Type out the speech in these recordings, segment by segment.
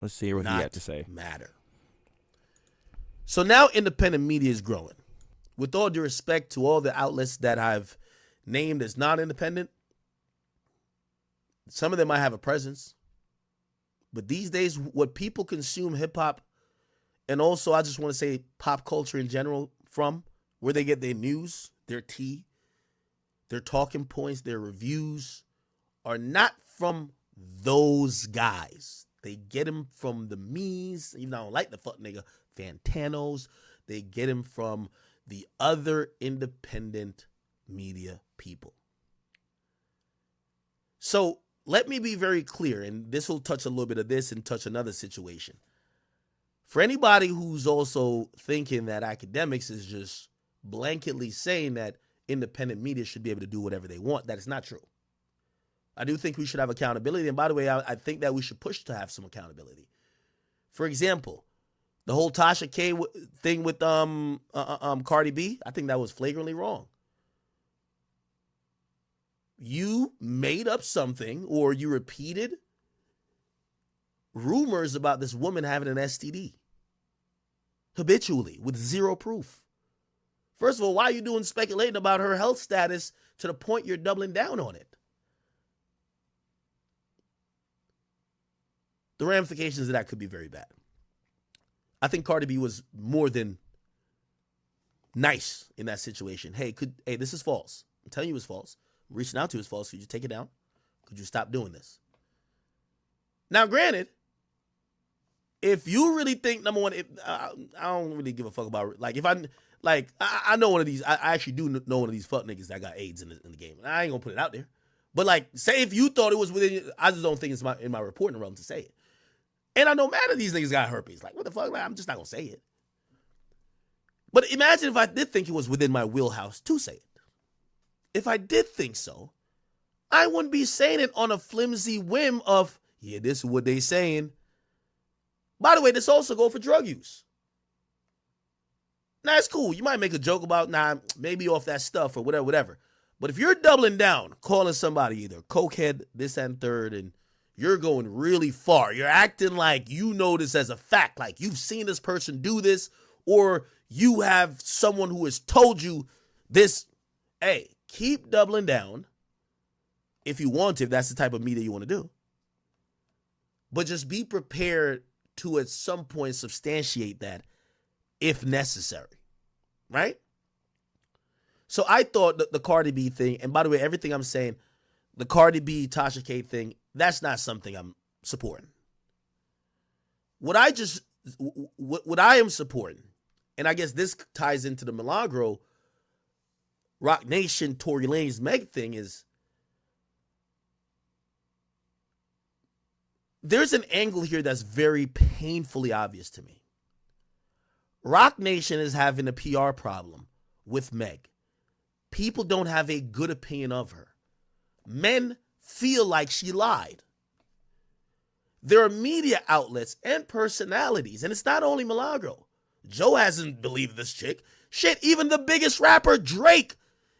Let's see what he had to say. Matter. So now independent media is growing. With all due respect to all the outlets that I've named as non-independent, some of them might have a presence. But these days, what people consume hip-hop, and also I just want to say pop culture in general from, where they get their news, their tea, their talking points, their reviews, are not from those guys. They get them from the memes, even though I don't like the fuck nigga, Fantanos. They get them from the other independent media people. So let me be very clear, and this will touch a little bit of this and touch another situation. For anybody who's also thinking that Akademiks is just blanketly saying that independent media should be able to do whatever they want, that is not true. I do think we should have accountability, and by the way, I think that we should push to have some accountability. For example, the whole Tasha K thing with Cardi B, I think that was flagrantly wrong. You made up something, or you repeated rumors about this woman having an STD habitually with zero proof. First of all, why are you speculating about her health status to the point you're doubling down on it? The ramifications of that could be very bad. I think Cardi B was more than nice in that situation. Hey, this is false. I'm telling you it's false. I'm reaching out to you, it's false. Could you take it down? Could you stop doing this? Now, granted, if you really think, number one, I don't really give a fuck about, I know one of these, I actually do know one of these fuck niggas that got AIDS in the game. And I ain't gonna put it out there. But say if you thought it was within, I just don't think it's in my reporting realm to say it. And I know mad at these niggas got herpes. What the fuck? I'm just not gonna say it. But imagine if I did think it was within my wheelhouse to say it. If I did think so, I wouldn't be saying it on a flimsy whim of, yeah, this is what they saying. By the way, this also go for drug use. Now, it's cool. You might make a joke about, maybe off that stuff or whatever. But if you're doubling down, calling somebody either cokehead, this and third, and you're going really far, you're acting like you know this as a fact, like you've seen this person do this, or you have someone who has told you this, hey, keep doubling down if you want to, if that's the type of media you want to do. But just be prepared to at some point substantiate that if necessary, right? So I thought that the Cardi B thing, and by the way, everything I'm saying, the Cardi B, Tasha K thing, that's not something I'm supporting. What I am supporting, and I guess this ties into the Milagro, Rock Nation, Tory Lanez, Meg thing, is there's an angle here that's very painfully obvious to me. Rock Nation is having a PR problem with Meg. People don't have a good opinion of her. Men feel like she lied. There are media outlets and personalities, and it's not only Milagro. Joe hasn't believed this chick. Shit, even the biggest rapper, Drake.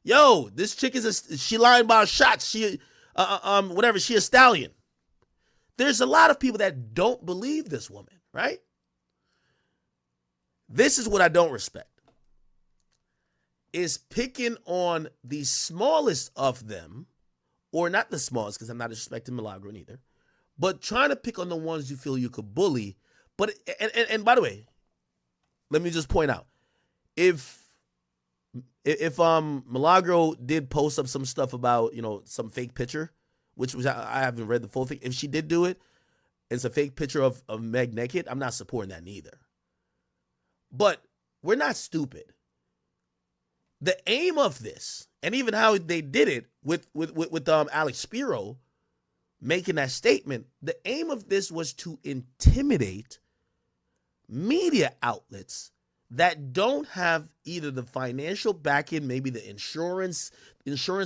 Yo, this chick she lying about shots. She, she a stallion. There's a lot of people that don't believe this woman, right? This is what I don't respect. Is picking on the smallest of them, or not the smallest, because I'm not disrespecting Milagro either, but trying to pick on the ones you feel you could bully. But and by the way, let me just point out, if Milagro did post up some stuff about, some fake picture, which was, I haven't read the full thing. If she did do it, it's a fake picture of Meg naked, I'm not supporting that neither. But we're not stupid. The aim of this, and even how they did it with Alex Spiro making that statement, the aim of this was to intimidate media outlets that don't have either the financial backing, maybe the insurance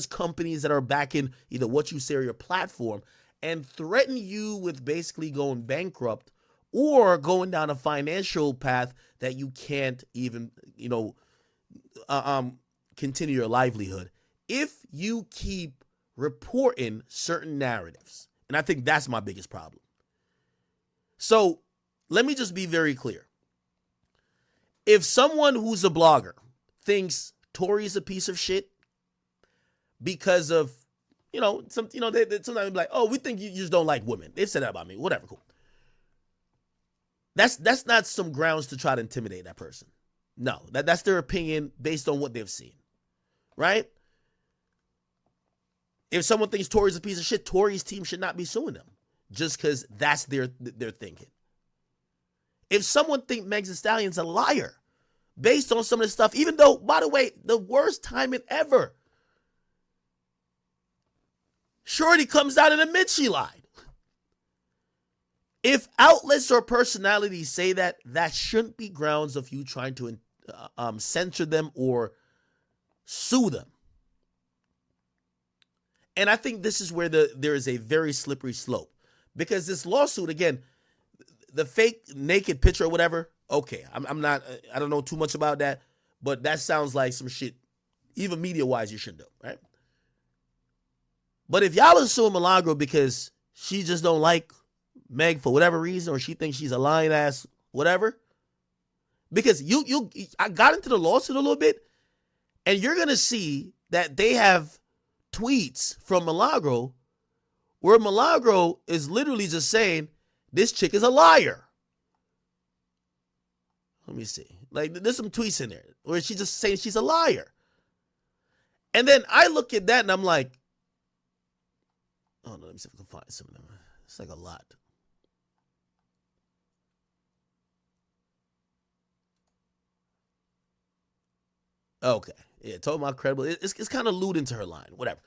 companies that are backing either what you say or your platform, and threaten you with basically going bankrupt or going down a financial path that you can't even, continue your livelihood if you keep reporting certain narratives. And I think that's my biggest problem. So let me just be very clear. If someone who's a blogger thinks Tori's a piece of shit because of, they sometimes be like, oh, we think you just don't like women. They've said that about me. Whatever, cool. That's not some grounds to try to intimidate that person. No, that's their opinion based on what they've seen, right? If someone thinks Tori's a piece of shit, Tori's team should not be suing them just because that's their thinking. If someone thinks Megan Thee Stallion's a liar based on some of this stuff, even though, by the way, the worst timing ever, Shorty comes out and admits she lied. If outlets or personalities say that, that shouldn't be grounds of you trying to censor them or sue them. And I think this is where there is a very slippery slope. Because this lawsuit, again, the fake naked picture or whatever, okay, I don't know too much about that, but that sounds like some shit, even media-wise, you shouldn't do, right? But if y'all are suing Milagro because she just don't like Meg for whatever reason, or she thinks she's a lying ass, whatever, because I got into the lawsuit a little bit, and you're gonna see that they have tweets from Milagro where Milagro is literally just saying this chick is a liar. Let me see. Like, there's some tweets in there where she's just saying she's a liar. And then I look at that and I'm like, oh no, let me see if I can find some of them. It's like a lot. Okay. Yeah, talking about credible. It's kind of alluding to her line. Whatever.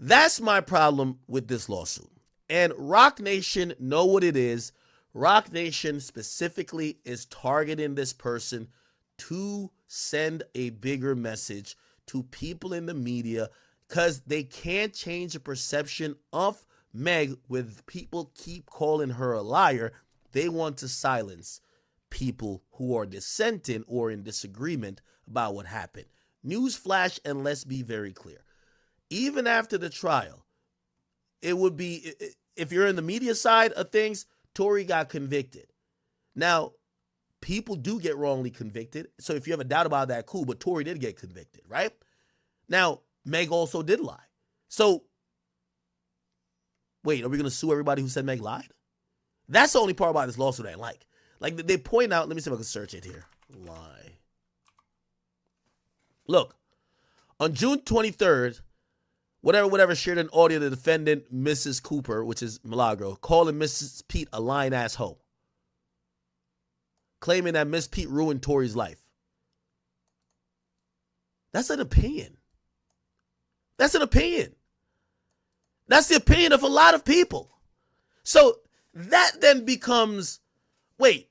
That's my problem with this lawsuit. And Rock Nation know what it is. Rock Nation specifically is targeting this person to send a bigger message to people in the media because they can't change the perception of Meg with people keep calling her a liar. They want to silence people who are dissenting or in disagreement about what happened. Newsflash, and let's be very clear. Even after the trial, it would be, if you're in the media side of things, Tori got convicted. Now, people do get wrongly convicted. So if you have a doubt about that, cool. But Tori did get convicted, right? Now, Meg also did lie. So, wait, are we going to sue everybody who said Meg lied? That's the only part about this lawsuit I like. Like, they point out, let me see if I can search it here. Lie. Look, on June 23rd, whatever shared an audio of the defendant, Mrs. Cooper, which is Milagro, calling Mrs. Pete a lying ass hoe, claiming that Miss Pete ruined Tori's life. That's an opinion. That's an opinion. That's the opinion of a lot of people. So that then becomes, wait,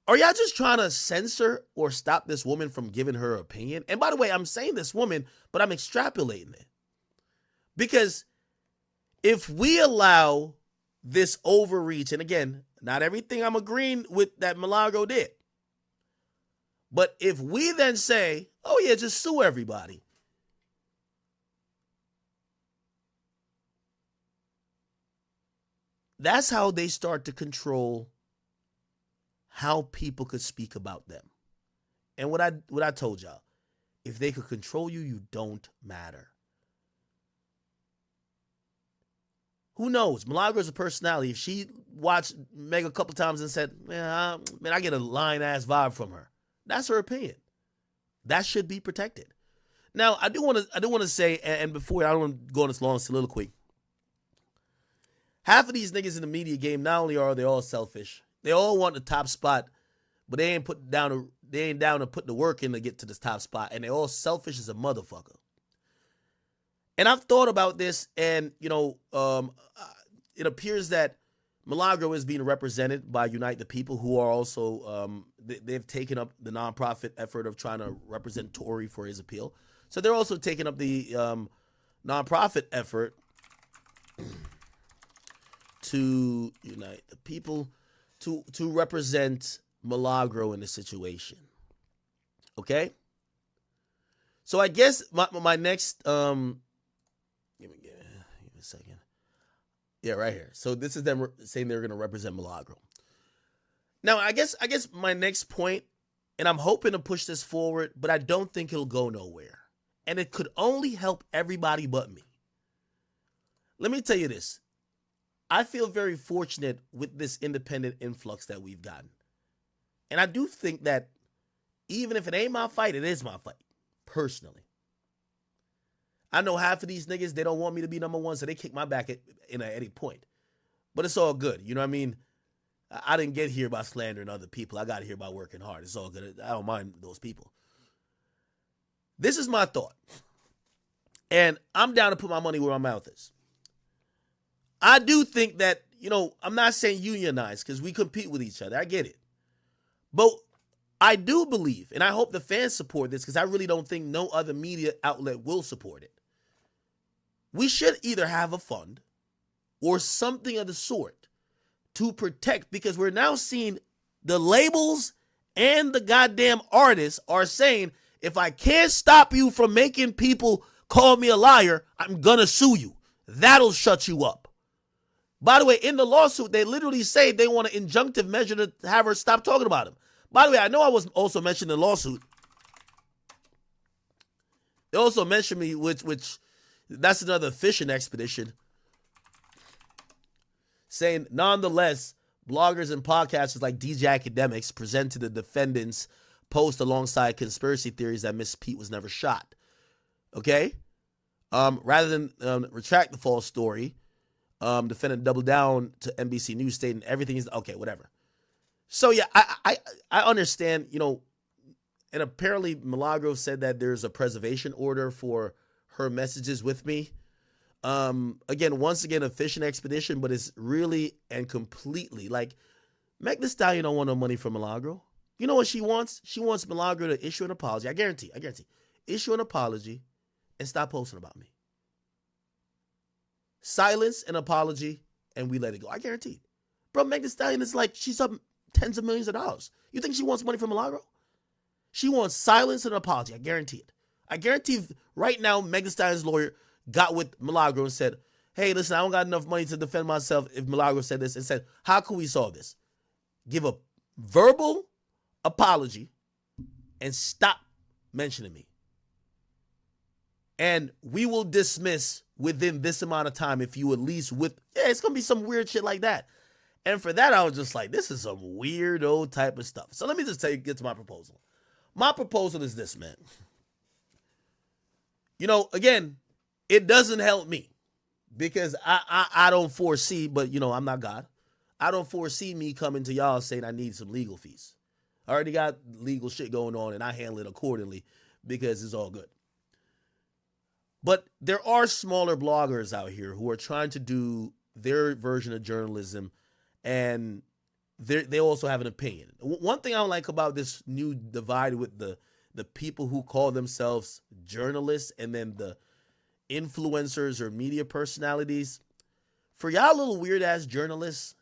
are y'all just trying to censor or stop this woman from giving her opinion? And by the way, I'm saying this woman, but I'm extrapolating it. Because if we allow this overreach, and again, not everything I'm agreeing with that Milagro did, but if we then say, oh yeah, just sue everybody, that's how they start to control how people could speak about them. And what I told y'all, if they could control you, you don't matter. Who knows? Milagro is a personality. If she watched Meg a couple times and said, man, I get a lying ass vibe from her, that's her opinion. That should be protected. Now, I do want to say, and before I don't want to go on this long soliloquy, half of these niggas in the media game, not only are they all selfish, they all want the top spot, but they ain't down to put the work in to get to this top spot, and they all selfish as a motherfucker. And I've thought about this, and it appears that Milagro is being represented by Unite the People, who are also they've taken up the nonprofit effort of trying to represent Tori for his appeal. So they're also taking up the nonprofit effort to unite the people to represent Milagro in the situation. Okay? So I guess my next give me a second. Yeah, right here. So this is them saying they're going to represent Milagro. Now, I guess my next point, and I'm hoping to push this forward, but I don't think it'll go nowhere. And it could only help everybody but me. Let me tell you this. I feel very fortunate with this independent influx that we've gotten. And I do think that even if it ain't my fight, it is my fight, personally. I know half of these niggas, they don't want me to be number one, so they kick my back at any point. But it's all good. You know what I mean? I didn't get here by slandering other people. I got here by working hard. It's all good. I don't mind those people. This is my thought. And I'm down to put my money where my mouth is. I do think that, I'm not saying unionize because we compete with each other. I get it. But I do believe, and I hope the fans support this because I really don't think no other media outlet will support it. We should either have a fund or something of the sort to protect, because we're now seeing the labels and the goddamn artists are saying, if I can't stop you from making people call me a liar, I'm gonna sue you. That'll shut you up. By the way, in the lawsuit, they literally say they want an injunctive measure to have her stop talking about him. By the way, I know I was also mentioned in the lawsuit. They also mentioned me, which that's another fishing expedition, saying, nonetheless, bloggers and podcasters like DJ Akademiks present to the defendants post alongside conspiracy theories that Miss Pete was never shot. Okay? Rather than retract the false story, defendant doubled down to NBC News stating everything is okay, whatever. So yeah, I understand, and apparently Milagro said that there's a preservation order for her messages with me. Once again, a fishing expedition, but it's really and completely like Meg Thee Stallion don't want no money from Milagro. You know what she wants? She wants Milagro to issue an apology. I guarantee. Issue an apology and stop posting about me. Silence an apology and we let it go. I guarantee. Bro, Meg Thee Stallion is like, she's up tens of millions of dollars. You think she wants money from Milagro? She wants silence and an apology. I guarantee it. I guarantee right now Meg Thee Stallion's lawyer got with Milagro and said, hey, listen, I don't got enough money to defend myself if Milagro said this, and said, how can we solve this? Give a verbal apology and stop mentioning me. And we will dismiss within this amount of time if you at least it's going to be some weird shit like that. And for that, I was just like, this is some weirdo type of stuff. So let me just get to my proposal. My proposal is this, man. Again, it doesn't help me because I don't foresee, but I'm not God. I don't foresee me coming to y'all saying I need some legal fees. I already got legal shit going on and I handle it accordingly because it's all good. But there are smaller bloggers out here who are trying to do their version of journalism, and they also have an opinion. One thing I don't like about this new divide with the people who call themselves journalists and then the influencers or media personalities, for y'all little weird-ass journalists,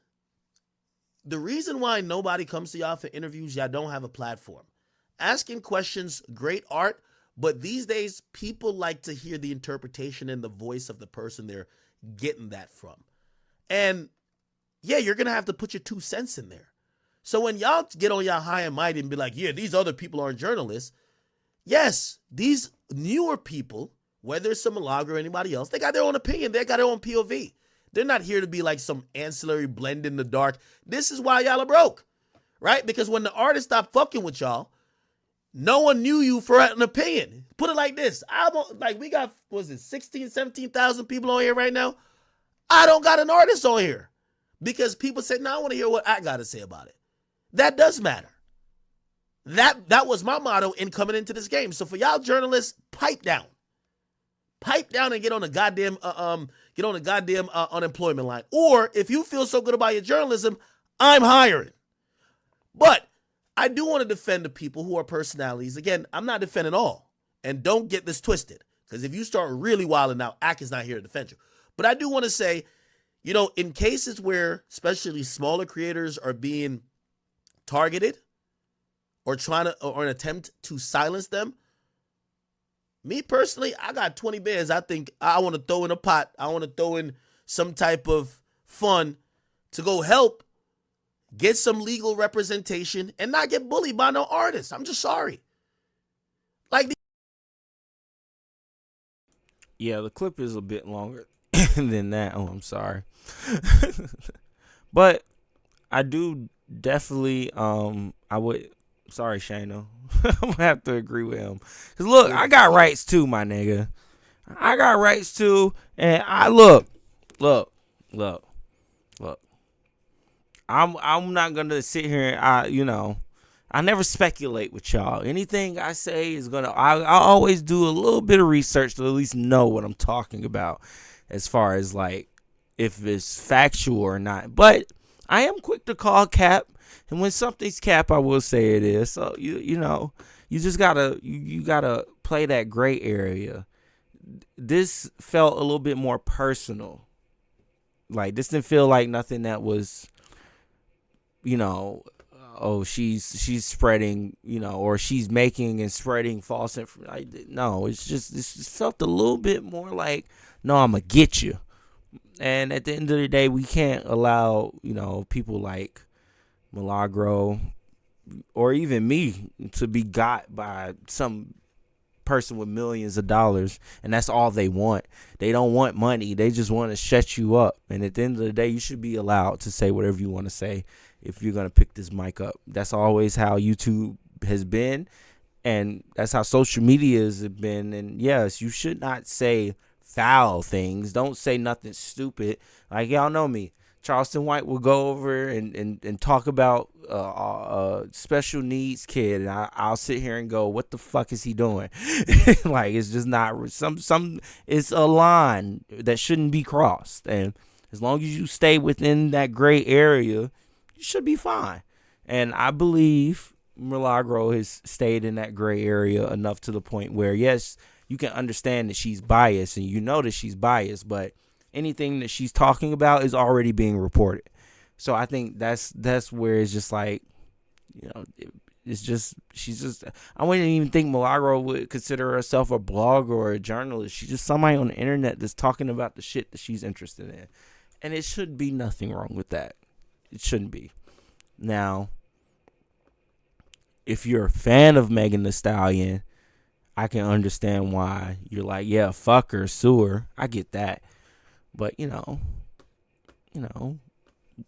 the reason why nobody comes to y'all for interviews, y'all don't have a platform. Asking questions, great art, but these days, people like to hear the interpretation and the voice of the person they're getting that from. And yeah, you're going to have to put your 2 cents in there. So when y'all get on y'all high and mighty and be like, yeah, these other people aren't journalists. Yes, these newer people, whether it's some Milagro or anybody else, they got their own opinion. They got their own POV. They're not here to be like some ancillary blend in the dark. This is why y'all are broke, right? Because when the artists stop fucking with y'all, no one knew you for an opinion. Put it like this. We got, 16, 17,000 people on here right now? I don't got an artist on here because people say, no, I want to hear what I got to say about it. That does matter. That was my motto in coming into this game. So for y'all journalists, pipe down. Pipe down and get on the goddamn unemployment line. Or if you feel so good about your journalism, I'm hiring. But I do want to defend the people who are personalities. Again, I'm not defending all. And don't get this twisted. Because if you start really wilding out, Ak is not here to defend you. But I do want to say, in cases where especially smaller creators are being targeted or an attempt to silence them, me personally, I got 20 bands I think I want to throw in a pot. I want to throw in some type of fund to go help get some legal representation and not get bullied by no artist. I'm just sorry. Like, Yeah, the clip is a bit longer than that. Oh, I'm sorry. But I do definitely I would sorry, Shano. I'm gonna have to agree with him. Cause look, I got rights too, my nigga. I got rights too. And I look. I'm not gonna sit here and I never speculate with y'all. Anything I say is I always do a little bit of research to at least know what I'm talking about as far as like if it's factual or not. But I am quick to call cap, and when something's cap, I will say it is. So you just gotta you gotta play that gray area. This felt a little bit more personal. Like this didn't feel like nothing that was, oh, she's spreading, or she's making and spreading false information. No, it felt a little bit more like, no, I'm gonna get you. And at the end of the day, we can't allow, people like Milagro or even me to be got by some person with millions of dollars, and that's all they want. They don't want money. They just want to shut you up. And at the end of the day, you should be allowed to say whatever you want to say if you're going to pick this mic up. That's always how YouTube has been, and that's how social media has been. And yes, you should not say foul things. Don't say nothing stupid. Like, y'all know me. Charleston White will go over and talk about a special needs kid, and I'll sit here and go, what the fuck is he doing? Like, it's just not it's a line that shouldn't be crossed. And as long as you stay within that gray area, you should be fine. And I believe Milagro has stayed in that gray area enough to the point where, yes, you can understand that she's biased, and you know that she's biased, but anything that she's talking about is already being reported. So I think that's where it's just like, it's just, I wouldn't even think Milagro would consider herself a blogger or a journalist. She's just somebody on the internet that's talking about the shit that she's interested in. And it should be nothing wrong with that. It shouldn't be. Now, if you're a fan of Megan Thee Stallion, I can understand why you're like, yeah, fuck her, sue her. I get that. But,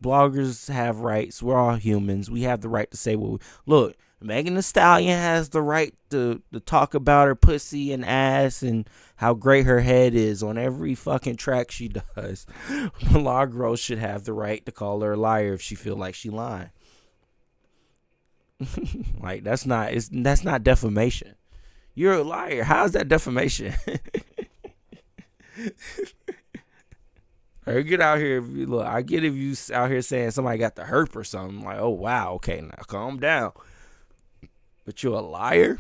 bloggers have rights. We're all humans. We have the right to say what we... Look, Megan Thee Stallion has the right to talk about her pussy and ass and how great her head is on every fucking track she does. Milagro should have the right to call her a liar if she feel like she lying. Like, that's not defamation. You're a liar. How's that defamation? Or get out here. Look, I get if you out here saying somebody got the herp or something. Like, oh, wow. Okay, now calm down. But you're a liar?